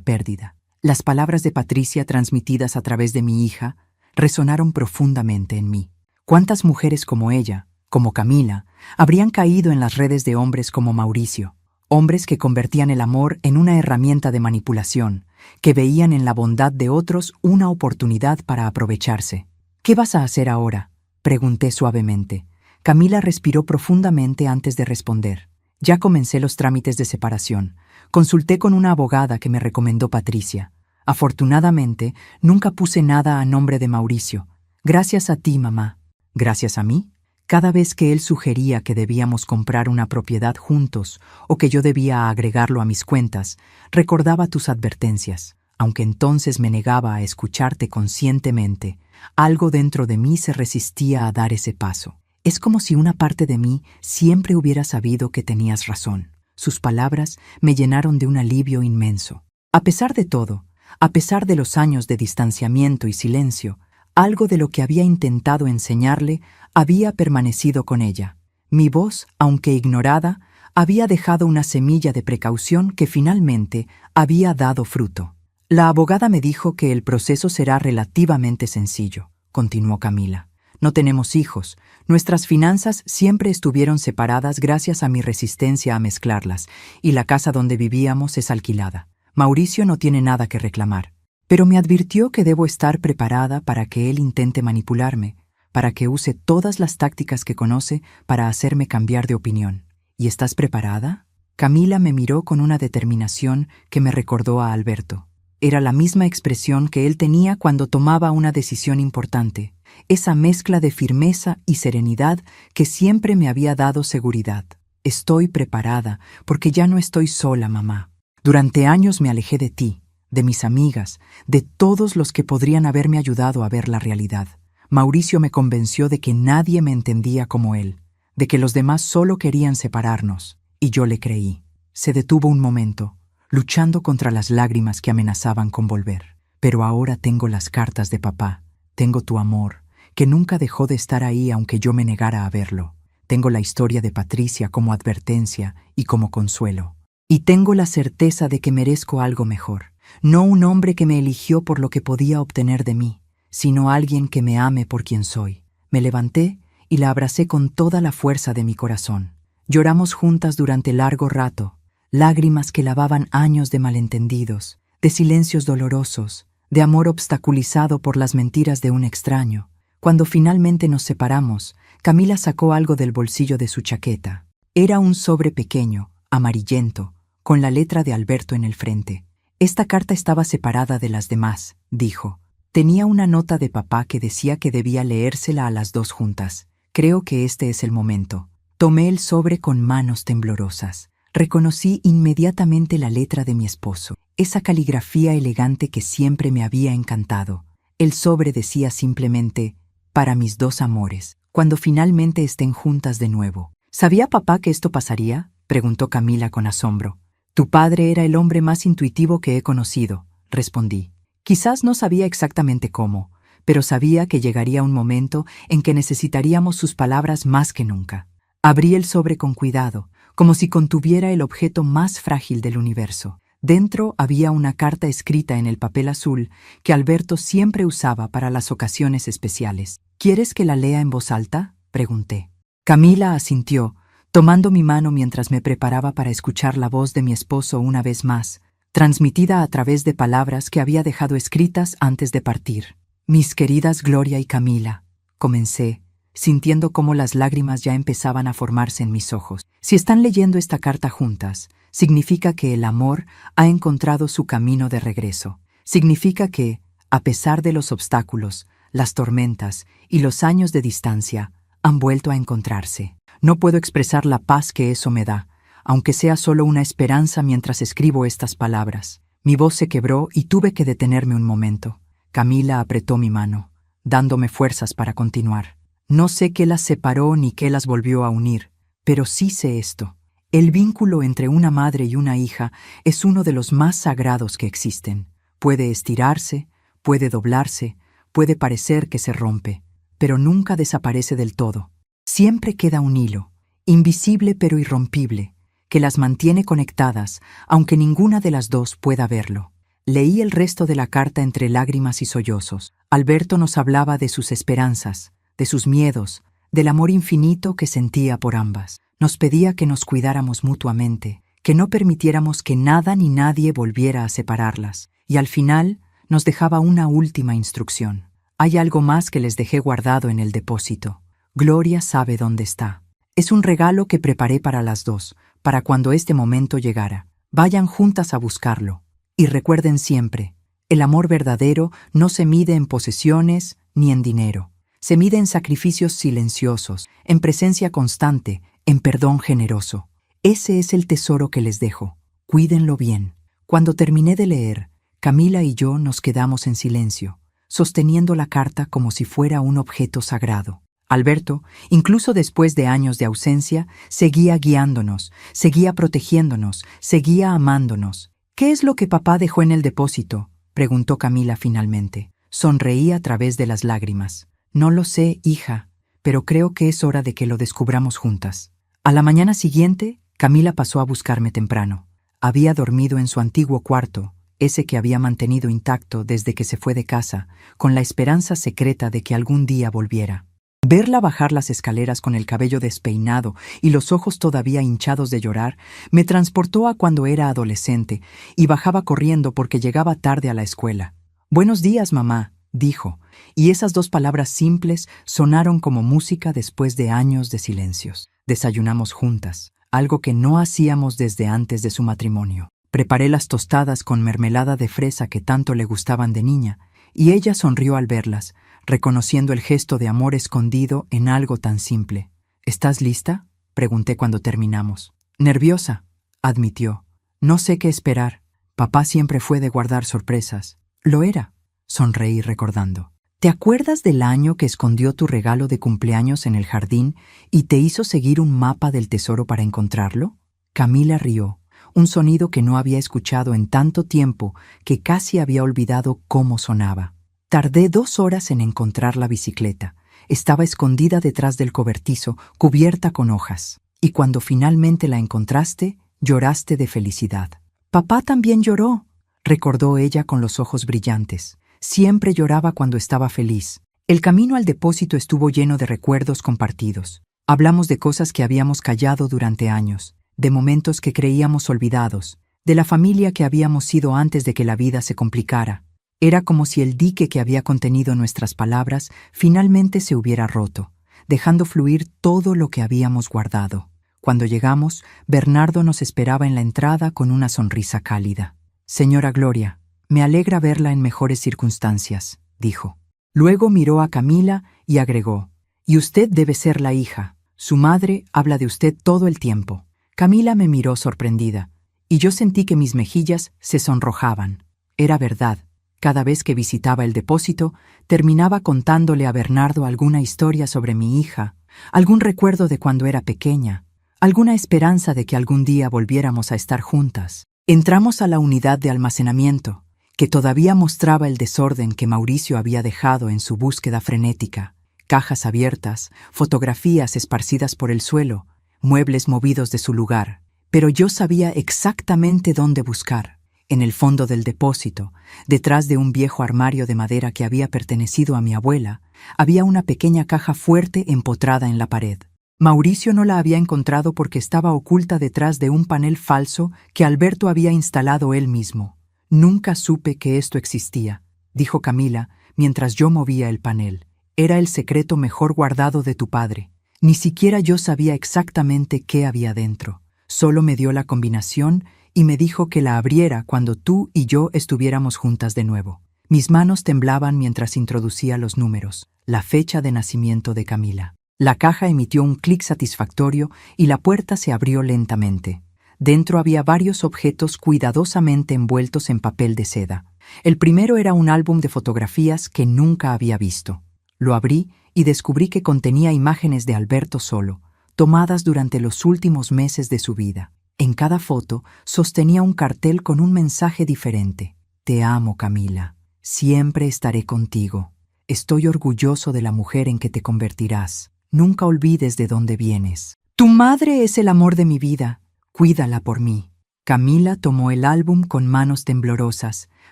pérdida. Las palabras de Patricia transmitidas a través de mi hija resonaron profundamente en mí. ¿Cuántas mujeres como ella, como Camila, habrían caído en las redes de hombres como Mauricio? Hombres que convertían el amor en una herramienta de manipulación, que veían en la bondad de otros una oportunidad para aprovecharse. ¿Qué vas a hacer ahora?, pregunté suavemente. Camila respiró profundamente antes de responder. Ya comencé los trámites de separación. Consulté con una abogada que me recomendó Patricia. Afortunadamente, nunca puse nada a nombre de Mauricio. Gracias a ti, mamá. ¿Gracias a mí? Cada vez que él sugería que debíamos comprar una propiedad juntos o que yo debía agregarlo a mis cuentas, recordaba tus advertencias. Aunque entonces me negaba a escucharte conscientemente, algo dentro de mí se resistía a dar ese paso. Es como si una parte de mí siempre hubiera sabido que tenías razón. Sus palabras me llenaron de un alivio inmenso. A pesar de todo, a pesar de los años de distanciamiento y silencio, algo de lo que había intentado enseñarle había permanecido con ella. Mi voz, aunque ignorada, había dejado una semilla de precaución que finalmente había dado fruto. La abogada me dijo que el proceso será relativamente sencillo, continuó Camila. No tenemos hijos. Nuestras finanzas siempre estuvieron separadas gracias a mi resistencia a mezclarlas, y la casa donde vivíamos es alquilada. Mauricio no tiene nada que reclamar, pero me advirtió que debo estar preparada para que él intente manipularme, para que use todas las tácticas que conoce para hacerme cambiar de opinión. ¿Y estás preparada? Camila me miró con una determinación que me recordó a Alberto. Era la misma expresión que él tenía cuando tomaba una decisión importante, esa mezcla de firmeza y serenidad que siempre me había dado seguridad. Estoy preparada, porque ya no estoy sola, mamá. Durante años me alejé de ti, de mis amigas, de todos los que podrían haberme ayudado a ver la realidad. Mauricio me convenció de que nadie me entendía como él, de que los demás solo querían separarnos, y yo le creí. Se detuvo un momento, luchando contra las lágrimas que amenazaban con volver. Pero ahora tengo las cartas de papá, tengo tu amor, que nunca dejó de estar ahí aunque yo me negara a verlo. Tengo la historia de Patricia como advertencia y como consuelo. Y tengo la certeza de que merezco algo mejor. No un hombre que me eligió por lo que podía obtener de mí, sino alguien que me ame por quien soy. Me levanté y la abracé con toda la fuerza de mi corazón. Lloramos juntas durante largo rato, lágrimas que lavaban años de malentendidos, de silencios dolorosos, de amor obstaculizado por las mentiras de un extraño. Cuando finalmente nos separamos, Camila sacó algo del bolsillo de su chaqueta. Era un sobre pequeño, amarillento, con la letra de Alberto en el frente. Esta carta estaba separada de las demás, dijo. Tenía una nota de papá que decía que debía leérsela a las dos juntas. Creo que este es el momento. Tomé el sobre con manos temblorosas. Reconocí inmediatamente la letra de mi esposo, esa caligrafía elegante que siempre me había encantado. El sobre decía simplemente, para mis dos amores, cuando finalmente estén juntas de nuevo. ¿Sabía papá que esto pasaría?, preguntó Camila con asombro. Tu padre era el hombre más intuitivo que he conocido, respondí. Quizás no sabía exactamente cómo, pero sabía que llegaría un momento en que necesitaríamos sus palabras más que nunca. Abrí el sobre con cuidado, como si contuviera el objeto más frágil del universo. Dentro había una carta escrita en el papel azul que Alberto siempre usaba para las ocasiones especiales. ¿Quieres que la lea en voz alta?, pregunté. Camila asintió, tomando mi mano mientras me preparaba para escuchar la voz de mi esposo una vez más, transmitida a través de palabras que había dejado escritas antes de partir. Mis queridas Gloria y Camila, comencé, sintiendo cómo las lágrimas ya empezaban a formarse en mis ojos. Si están leyendo esta carta juntas, significa que el amor ha encontrado su camino de regreso. Significa que, a pesar de los obstáculos, las tormentas y los años de distancia, han vuelto a encontrarse. No puedo expresar la paz que eso me da, aunque sea solo una esperanza mientras escribo estas palabras. Mi voz se quebró y tuve que detenerme un momento. Camila apretó mi mano, dándome fuerzas para continuar. No sé qué las separó ni qué las volvió a unir, pero sí sé esto. El vínculo entre una madre y una hija es uno de los más sagrados que existen. Puede estirarse, puede doblarse, puede parecer que se rompe, pero nunca desaparece del todo. Siempre queda un hilo, invisible pero irrompible, que las mantiene conectadas, aunque ninguna de las dos pueda verlo. Leí el resto de la carta entre lágrimas y sollozos. Alberto nos hablaba de sus esperanzas, de sus miedos, del amor infinito que sentía por ambas. Nos pedía que nos cuidáramos mutuamente, que no permitiéramos que nada ni nadie volviera a separarlas. Y al final nos dejaba una última instrucción. Hay algo más que les dejé guardado en el depósito. Gloria sabe dónde está. Es un regalo que preparé para las dos, para cuando este momento llegara. Vayan juntas a buscarlo. Y recuerden siempre, el amor verdadero no se mide en posesiones ni en dinero. Se mide en sacrificios silenciosos, en presencia constante, en perdón generoso. Ese es el tesoro que les dejo. Cuídenlo bien. Cuando terminé de leer, Camila y yo nos quedamos en silencio, sosteniendo la carta como si fuera un objeto sagrado. Alberto, incluso después de años de ausencia, seguía guiándonos, seguía protegiéndonos, seguía amándonos. «¿Qué es lo que papá dejó en el depósito?», preguntó Camila finalmente. Sonreí a través de las lágrimas. «No lo sé, hija, pero creo que es hora de que lo descubramos juntas». A la mañana siguiente, Camila pasó a buscarme temprano. Había dormido en su antiguo cuarto, ese que había mantenido intacto desde que se fue de casa, con la esperanza secreta de que algún día volviera. Verla bajar las escaleras con el cabello despeinado y los ojos todavía hinchados de llorar me transportó a cuando era adolescente y bajaba corriendo porque llegaba tarde a la escuela. «Buenos días, mamá», dijo, y esas dos palabras simples sonaron como música después de años de silencios. Desayunamos juntas, algo que no hacíamos desde antes de su matrimonio. Preparé las tostadas con mermelada de fresa que tanto le gustaban de niña, y ella sonrió al verlas, reconociendo el gesto de amor escondido en algo tan simple. «¿Estás lista?», pregunté cuando terminamos. «Nerviosa», admitió. «No sé qué esperar. Papá siempre fue de guardar sorpresas». «Lo era», sonreí recordando. «¿Te acuerdas del año que escondió tu regalo de cumpleaños en el jardín y te hizo seguir un mapa del tesoro para encontrarlo?» Camila rió, un sonido que no había escuchado en tanto tiempo que casi había olvidado cómo sonaba. Tardé 2 horas en encontrar la bicicleta. Estaba escondida detrás del cobertizo, cubierta con hojas. Y cuando finalmente la encontraste, lloraste de felicidad. «Papá también lloró», recordó ella con los ojos brillantes. Siempre lloraba cuando estaba feliz. El camino al depósito estuvo lleno de recuerdos compartidos. Hablamos de cosas que habíamos callado durante años, de momentos que creíamos olvidados, de la familia que habíamos sido antes de que la vida se complicara. Era como si el dique que había contenido nuestras palabras finalmente se hubiera roto, dejando fluir todo lo que habíamos guardado. Cuando llegamos, Bernardo nos esperaba en la entrada con una sonrisa cálida. «Señora Gloria, me alegra verla en mejores circunstancias», dijo. Luego miró a Camila y agregó: «Y usted debe ser la hija. Su madre habla de usted todo el tiempo». Camila me miró sorprendida, y yo sentí que mis mejillas se sonrojaban. Era verdad. Cada vez que visitaba el depósito, terminaba contándole a Bernardo alguna historia sobre mi hija, algún recuerdo de cuando era pequeña, alguna esperanza de que algún día volviéramos a estar juntas. Entramos a la unidad de almacenamiento, que todavía mostraba el desorden que Mauricio había dejado en su búsqueda frenética. Cajas abiertas, fotografías esparcidas por el suelo, muebles movidos de su lugar. Pero yo sabía exactamente dónde buscar. En el fondo del depósito, detrás de un viejo armario de madera que había pertenecido a mi abuela, había una pequeña caja fuerte empotrada en la pared. Mauricio no la había encontrado porque estaba oculta detrás de un panel falso que Alberto había instalado él mismo. «Nunca supe que esto existía», dijo Camila mientras yo movía el panel. «Era el secreto mejor guardado de tu padre. Ni siquiera yo sabía exactamente qué había dentro. Solo me dio la combinación y me dijo que la abriera cuando tú y yo estuviéramos juntas de nuevo». Mis manos temblaban mientras introducía los números, la fecha de nacimiento de Camila. La caja emitió un clic satisfactorio y la puerta se abrió lentamente. Dentro había varios objetos cuidadosamente envueltos en papel de seda. El primero era un álbum de fotografías que nunca había visto. Lo abrí y descubrí que contenía imágenes de Alberto solo, tomadas durante los últimos meses de su vida. En cada foto sostenía un cartel con un mensaje diferente. «Te amo, Camila. Siempre estaré contigo. Estoy orgulloso de la mujer en que te convertirás. Nunca olvides de dónde vienes. Tu madre es el amor de mi vida. Cuídala por mí. Camila tomó el álbum con manos temblorosas,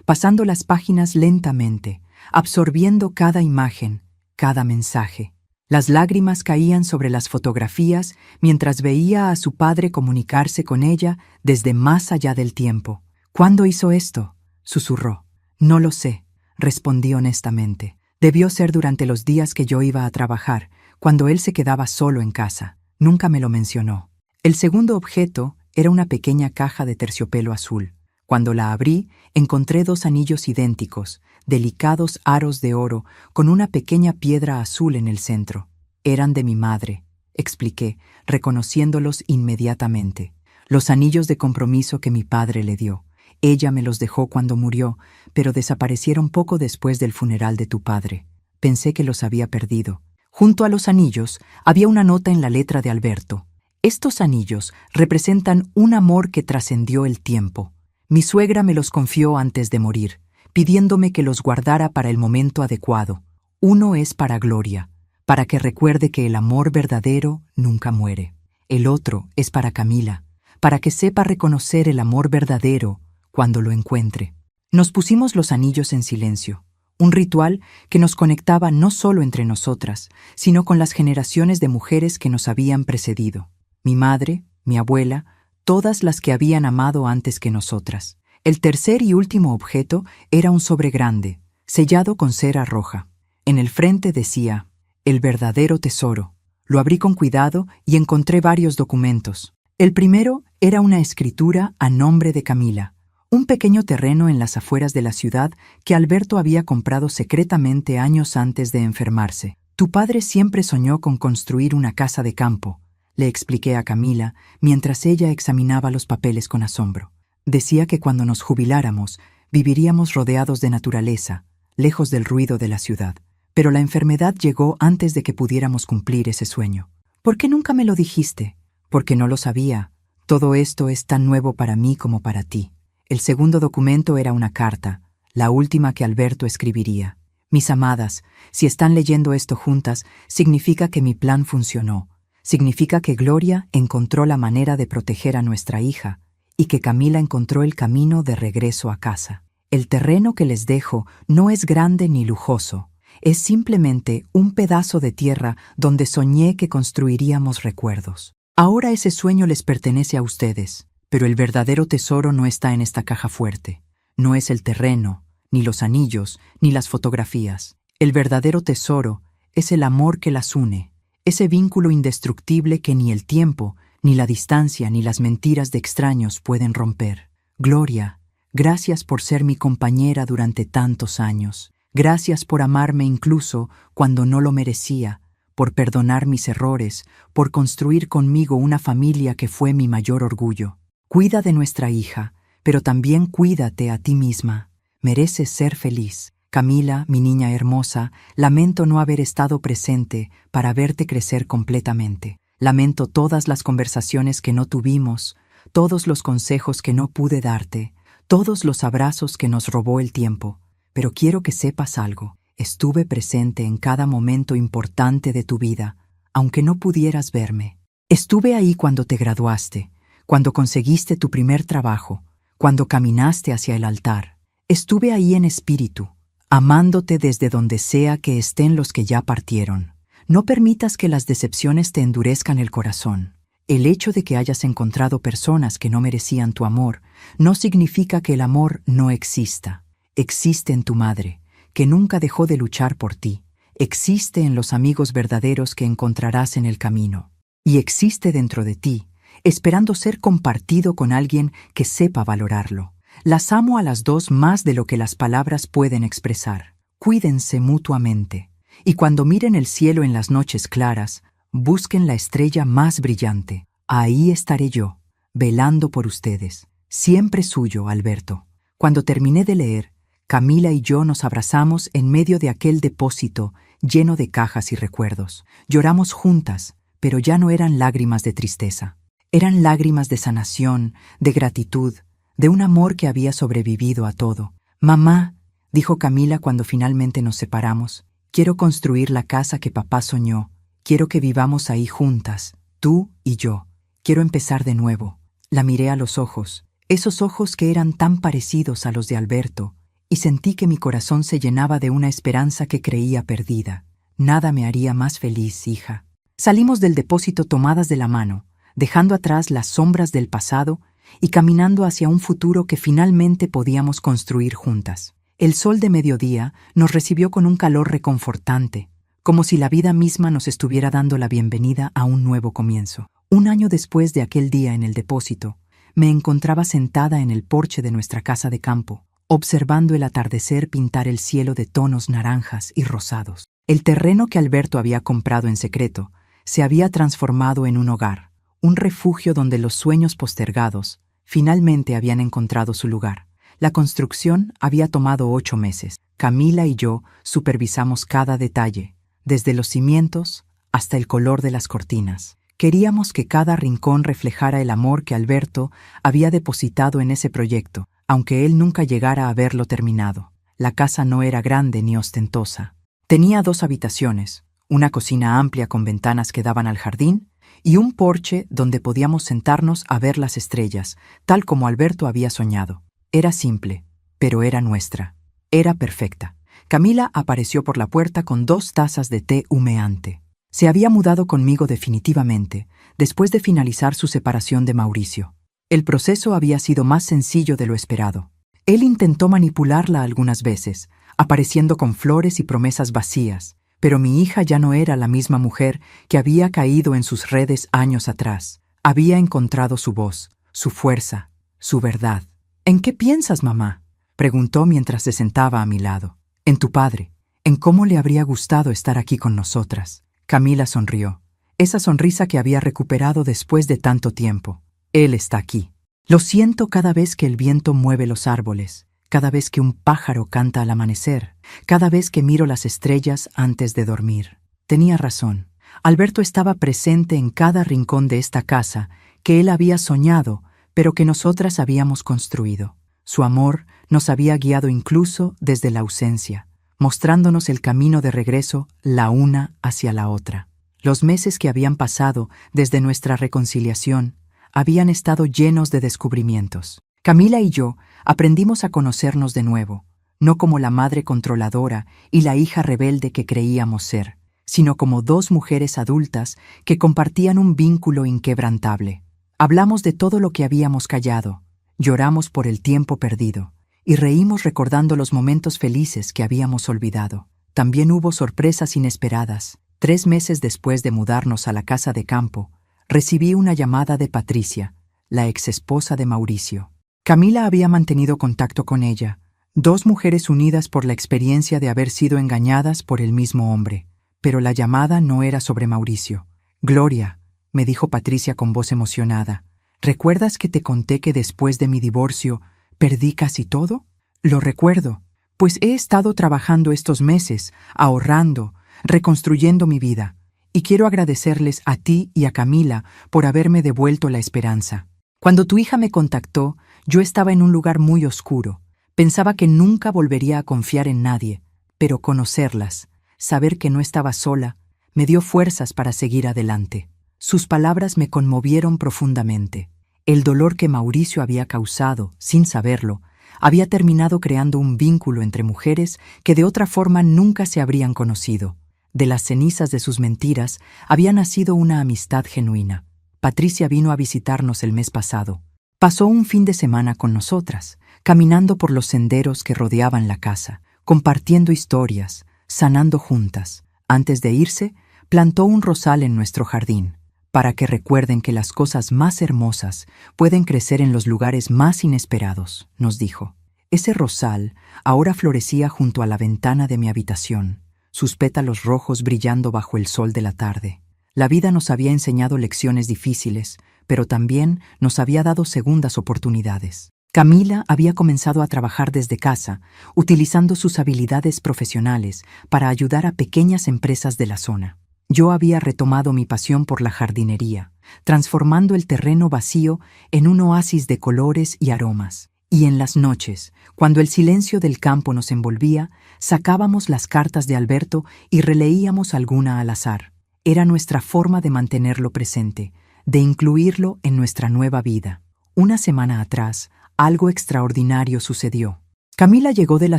pasando las páginas lentamente, absorbiendo cada imagen, cada mensaje. Las lágrimas caían sobre las fotografías mientras veía a su padre comunicarse con ella desde más allá del tiempo. ¿Cuándo hizo esto?, susurró. No lo sé, respondí honestamente. Debió ser durante los días que yo iba a trabajar, cuando él se quedaba solo en casa. Nunca me lo mencionó. El segundo objeto era una pequeña caja de terciopelo azul. Cuando la abrí, encontré 2 anillos idénticos, delicados aros de oro, con una pequeña piedra azul en el centro. Eran de mi madre, expliqué, reconociéndolos inmediatamente. Los anillos de compromiso que mi padre le dio. Ella me los dejó cuando murió, pero desaparecieron poco después del funeral de tu padre. Pensé que los había perdido. Junto a los anillos había una nota en la letra de Alberto. Estos anillos representan un amor que trascendió el tiempo. Mi suegra me los confió antes de morir, pidiéndome que los guardara para el momento adecuado. Uno es para Gloria, para que recuerde que el amor verdadero nunca muere. El otro es para Camila, para que sepa reconocer el amor verdadero cuando lo encuentre. Nos pusimos los anillos en silencio, un ritual que nos conectaba no solo entre nosotras, sino con las generaciones de mujeres que nos habían precedido. Mi madre, mi abuela, todas las que habían amado antes que nosotras. El tercer y último objeto era un sobre grande, sellado con cera roja. En el frente decía, «El verdadero tesoro». Lo abrí con cuidado y encontré varios documentos. El primero era una escritura a nombre de Camila, un pequeño terreno en las afueras de la ciudad que Alberto había comprado secretamente años antes de enfermarse. «Tu padre siempre soñó con construir una casa de campo», le expliqué a Camila mientras ella examinaba los papeles con asombro. Decía que cuando nos jubiláramos, viviríamos rodeados de naturaleza, lejos del ruido de la ciudad. Pero la enfermedad llegó antes de que pudiéramos cumplir ese sueño. ¿Por qué nunca me lo dijiste? Porque no lo sabía. Todo esto es tan nuevo para mí como para ti. El segundo documento era una carta, la última que Alberto escribiría. Mis amadas, si están leyendo esto juntas, significa que mi plan funcionó. Significa que Gloria encontró la manera de proteger a nuestra hija y que Camila encontró el camino de regreso a casa. El terreno que les dejo no es grande ni lujoso. Es simplemente un pedazo de tierra donde soñé que construiríamos recuerdos. Ahora ese sueño les pertenece a ustedes, pero el verdadero tesoro no está en esta caja fuerte. No es el terreno, ni los anillos, ni las fotografías. El verdadero tesoro es el amor que las une. Ese vínculo indestructible que ni el tiempo, ni la distancia, ni las mentiras de extraños pueden romper. Gloria, gracias por ser mi compañera durante tantos años. Gracias por amarme incluso cuando no lo merecía, por perdonar mis errores, por construir conmigo una familia que fue mi mayor orgullo. Cuida de nuestra hija, pero también cuídate a ti misma. Mereces ser feliz. Camila, mi niña hermosa, lamento no haber estado presente para verte crecer completamente. Lamento todas las conversaciones que no tuvimos, todos los consejos que no pude darte, todos los abrazos que nos robó el tiempo. Pero quiero que sepas algo. Estuve presente en cada momento importante de tu vida, aunque no pudieras verme. Estuve ahí cuando te graduaste, cuando conseguiste tu primer trabajo, cuando caminaste hacia el altar. Estuve ahí en espíritu, amándote desde donde sea que estén los que ya partieron. No permitas que las decepciones te endurezcan el corazón. El hecho de que hayas encontrado personas que no merecían tu amor no significa que el amor no exista. Existe en tu madre, que nunca dejó de luchar por ti. Existe en los amigos verdaderos que encontrarás en el camino. Y existe dentro de ti, esperando ser compartido con alguien que sepa valorarlo. Las amo a las dos más de lo que las palabras pueden expresar. Cuídense mutuamente. Y cuando miren el cielo en las noches claras, busquen la estrella más brillante. Ahí estaré yo, velando por ustedes. Siempre suyo, Alberto. Cuando terminé de leer, Camila y yo nos abrazamos en medio de aquel depósito lleno de cajas y recuerdos. Lloramos juntas, pero ya no eran lágrimas de tristeza. Eran lágrimas de sanación, de gratitud, de un amor que había sobrevivido a todo. «Mamá», dijo Camila cuando finalmente nos separamos, «quiero construir la casa que papá soñó. Quiero que vivamos ahí juntas, tú y yo. Quiero empezar de nuevo». La miré a los ojos, esos ojos que eran tan parecidos a los de Alberto, y sentí que mi corazón se llenaba de una esperanza que creía perdida. Nada me haría más feliz, hija. Salimos del depósito tomadas de la mano, dejando atrás las sombras del pasado y caminando hacia un futuro que finalmente podíamos construir juntas. El sol de mediodía nos recibió con un calor reconfortante, como si la vida misma nos estuviera dando la bienvenida a un nuevo comienzo. Un año después de aquel día en el depósito, me encontraba sentada en el porche de nuestra casa de campo, observando el atardecer pintar el cielo de tonos naranjas y rosados. El terreno que Alberto había comprado en secreto se había transformado en un hogar, un refugio donde los sueños postergados finalmente habían encontrado su lugar. La construcción había tomado 8 meses. Camila y yo supervisamos cada detalle, desde los cimientos hasta el color de las cortinas. Queríamos que cada rincón reflejara el amor que Alberto había depositado en ese proyecto, aunque él nunca llegara a verlo terminado. La casa no era grande ni ostentosa. Tenía 2 habitaciones, una cocina amplia con ventanas que daban al jardín y un porche donde podíamos sentarnos a ver las estrellas, tal como Alberto había soñado. Era simple, pero era nuestra. Era perfecta. Camila apareció por la puerta con 2 tazas de té humeante. Se había mudado conmigo definitivamente, después de finalizar su separación de Mauricio. El proceso había sido más sencillo de lo esperado. Él intentó manipularla algunas veces, apareciendo con flores y promesas vacías, pero mi hija ya no era la misma mujer que había caído en sus redes años atrás. Había encontrado su voz, su fuerza, su verdad. ¿En qué piensas, mamá?, preguntó mientras se sentaba a mi lado. En tu padre, en cómo le habría gustado estar aquí con nosotras. Camila sonrió, esa sonrisa que había recuperado después de tanto tiempo. Él está aquí. Lo siento cada vez que el viento mueve los árboles, cada vez que un pájaro canta al amanecer, cada vez que miro las estrellas antes de dormir. Tenía razón. Alberto estaba presente en cada rincón de esta casa que él había soñado, pero que nosotras habíamos construido. Su amor nos había guiado incluso desde la ausencia, mostrándonos el camino de regreso la una hacia la otra. Los meses que habían pasado desde nuestra reconciliación habían estado llenos de descubrimientos. Camila y yo aprendimos a conocernos de nuevo, no como la madre controladora y la hija rebelde que creíamos ser, sino como 2 mujeres adultas que compartían un vínculo inquebrantable. Hablamos de todo lo que habíamos callado, lloramos por el tiempo perdido y reímos recordando los momentos felices que habíamos olvidado. También hubo sorpresas inesperadas. 3 meses después de mudarnos a la casa de campo, recibí una llamada de Patricia, la exesposa de Mauricio. Camila había mantenido contacto con ella, 2 mujeres unidas por la experiencia de haber sido engañadas por el mismo hombre. Pero la llamada no era sobre Mauricio. Gloria, me dijo Patricia con voz emocionada, ¿recuerdas que te conté que después de mi divorcio perdí casi todo? Lo recuerdo, pues he estado trabajando estos meses, ahorrando, reconstruyendo mi vida, y quiero agradecerles a ti y a Camila por haberme devuelto la esperanza. Cuando tu hija me contactó, yo estaba en un lugar muy oscuro. Pensaba que nunca volvería a confiar en nadie, pero conocerlas, saber que no estaba sola, me dio fuerzas para seguir adelante. Sus palabras me conmovieron profundamente. El dolor que Mauricio había causado, sin saberlo, había terminado creando un vínculo entre mujeres que de otra forma nunca se habrían conocido. De las cenizas de sus mentiras había nacido una amistad genuina. Patricia vino a visitarnos el mes pasado. Pasó un fin de semana con nosotras, caminando por los senderos que rodeaban la casa, compartiendo historias, sanando juntas. Antes de irse, plantó un rosal en nuestro jardín, para que recuerden que las cosas más hermosas pueden crecer en los lugares más inesperados, nos dijo. Ese rosal ahora florecía junto a la ventana de mi habitación, sus pétalos rojos brillando bajo el sol de la tarde. La vida nos había enseñado lecciones difíciles, pero también nos había dado segundas oportunidades. Camila había comenzado a trabajar desde casa, utilizando sus habilidades profesionales para ayudar a pequeñas empresas de la zona. Yo había retomado mi pasión por la jardinería, transformando el terreno vacío en un oasis de colores y aromas. Y en las noches, cuando el silencio del campo nos envolvía, sacábamos las cartas de Alberto y releíamos alguna al azar. Era nuestra forma de mantenerlo presente, de incluirlo en nuestra nueva vida. Una semana atrás, algo extraordinario sucedió. Camila llegó de la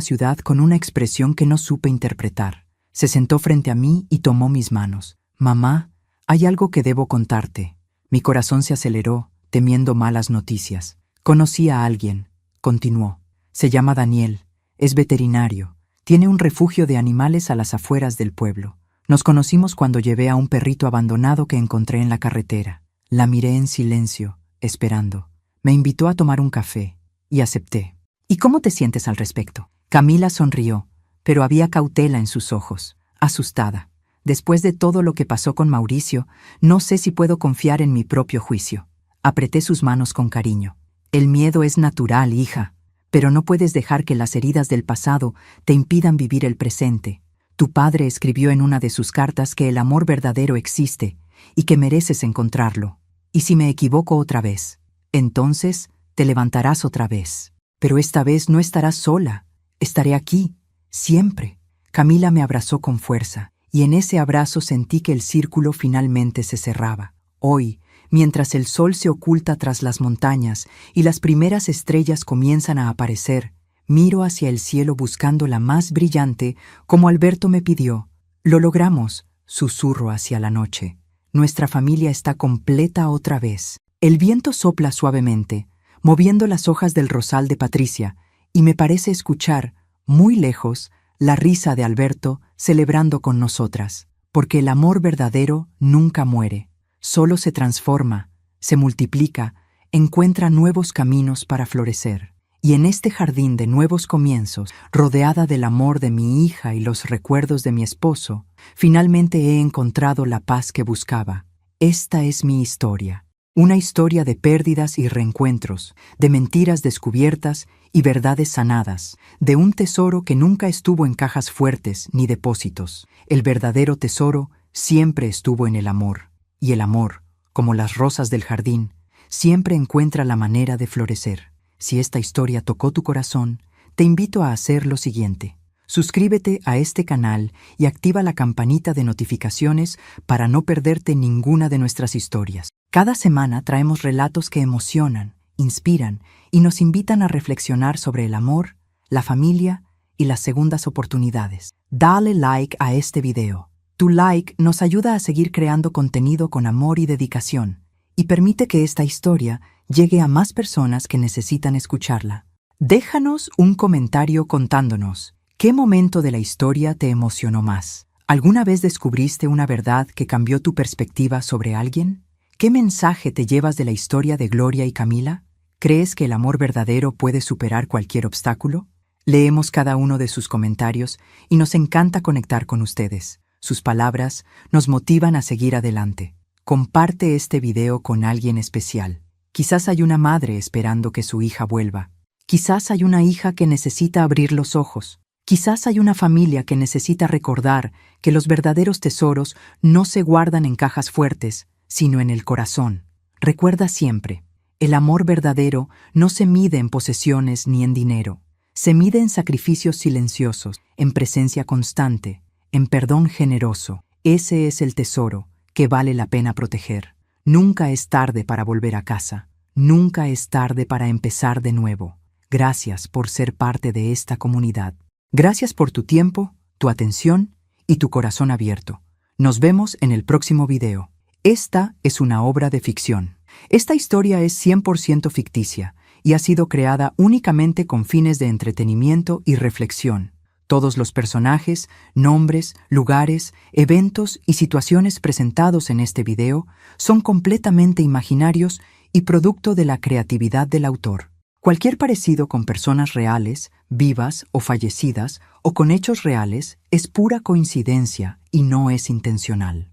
ciudad con una expresión que no supe interpretar. Se sentó frente a mí y tomó mis manos. «Mamá, hay algo que debo contarte». Mi corazón se aceleró, temiendo malas noticias. «Conocí a alguien», continuó. «Se llama Daniel, es veterinario. Tiene un refugio de animales a las afueras del pueblo. Nos conocimos cuando llevé a un perrito abandonado que encontré en la carretera. La miré en silencio, esperando. Me invitó a tomar un café, y acepté». «¿Y cómo te sientes al respecto?» Camila sonrió, pero había cautela en sus ojos, asustada. «Después de todo lo que pasó con Mauricio, no sé si puedo confiar en mi propio juicio». Apreté sus manos con cariño. «El miedo es natural, hija, pero no puedes dejar que las heridas del pasado te impidan vivir el presente. Tu padre escribió en una de sus cartas que el amor verdadero existe y que mereces encontrarlo. Y si me equivoco otra vez, entonces te levantarás otra vez. Pero esta vez no estarás sola. Estaré aquí, siempre». Camila me abrazó con fuerza, y en ese abrazo sentí que el círculo finalmente se cerraba. Hoy, mientras el sol se oculta tras las montañas y las primeras estrellas comienzan a aparecer, miro hacia el cielo buscando la más brillante, como Alberto me pidió. «Lo logramos», susurro hacia la noche. «Nuestra familia está completa otra vez». El viento sopla suavemente, moviendo las hojas del rosal de Patricia, y me parece escuchar, muy lejos, la risa de Alberto celebrando con nosotras, porque el amor verdadero nunca muere, solo se transforma, se multiplica, encuentra nuevos caminos para florecer. Y en este jardín de nuevos comienzos, rodeada del amor de mi hija y los recuerdos de mi esposo, finalmente he encontrado la paz que buscaba. Esta es mi historia. Una historia de pérdidas y reencuentros, de mentiras descubiertas y verdades sanadas, de un tesoro que nunca estuvo en cajas fuertes ni depósitos. El verdadero tesoro siempre estuvo en el amor, y el amor, como las rosas del jardín, siempre encuentra la manera de florecer. Si esta historia tocó tu corazón, te invito a hacer lo siguiente. Suscríbete a este canal y activa la campanita de notificaciones para no perderte ninguna de nuestras historias. Cada semana traemos relatos que emocionan, inspiran y nos invitan a reflexionar sobre el amor, la familia y las segundas oportunidades. Dale like a este video. Tu like nos ayuda a seguir creando contenido con amor y dedicación y permite que esta historia llegue a más personas que necesitan escucharla. Déjanos un comentario contándonos ¿qué momento de la historia te emocionó más? ¿Alguna vez descubriste una verdad que cambió tu perspectiva sobre alguien? ¿Qué mensaje te llevas de la historia de Gloria y Camila? ¿Crees que el amor verdadero puede superar cualquier obstáculo? Leemos cada uno de sus comentarios y nos encanta conectar con ustedes. Sus palabras nos motivan a seguir adelante. Comparte este video con alguien especial. Quizás hay una madre esperando que su hija vuelva. Quizás hay una hija que necesita abrir los ojos. Quizás hay una familia que necesita recordar que los verdaderos tesoros no se guardan en cajas fuertes, sino en el corazón. Recuerda siempre, el amor verdadero no se mide en posesiones ni en dinero. Se mide en sacrificios silenciosos, en presencia constante, en perdón generoso. Ese es el tesoro que vale la pena proteger. Nunca es tarde para volver a casa. Nunca es tarde para empezar de nuevo. Gracias por ser parte de esta comunidad. Gracias por tu tiempo, tu atención y tu corazón abierto. Nos vemos en el próximo video. Esta es una obra de ficción. Esta historia es 100% ficticia y ha sido creada únicamente con fines de entretenimiento y reflexión. Todos los personajes, nombres, lugares, eventos y situaciones presentados en este video son completamente imaginarios y producto de la creatividad del autor. Cualquier parecido con personas reales, vivas o fallecidas, o con hechos reales, es pura coincidencia y no es intencional.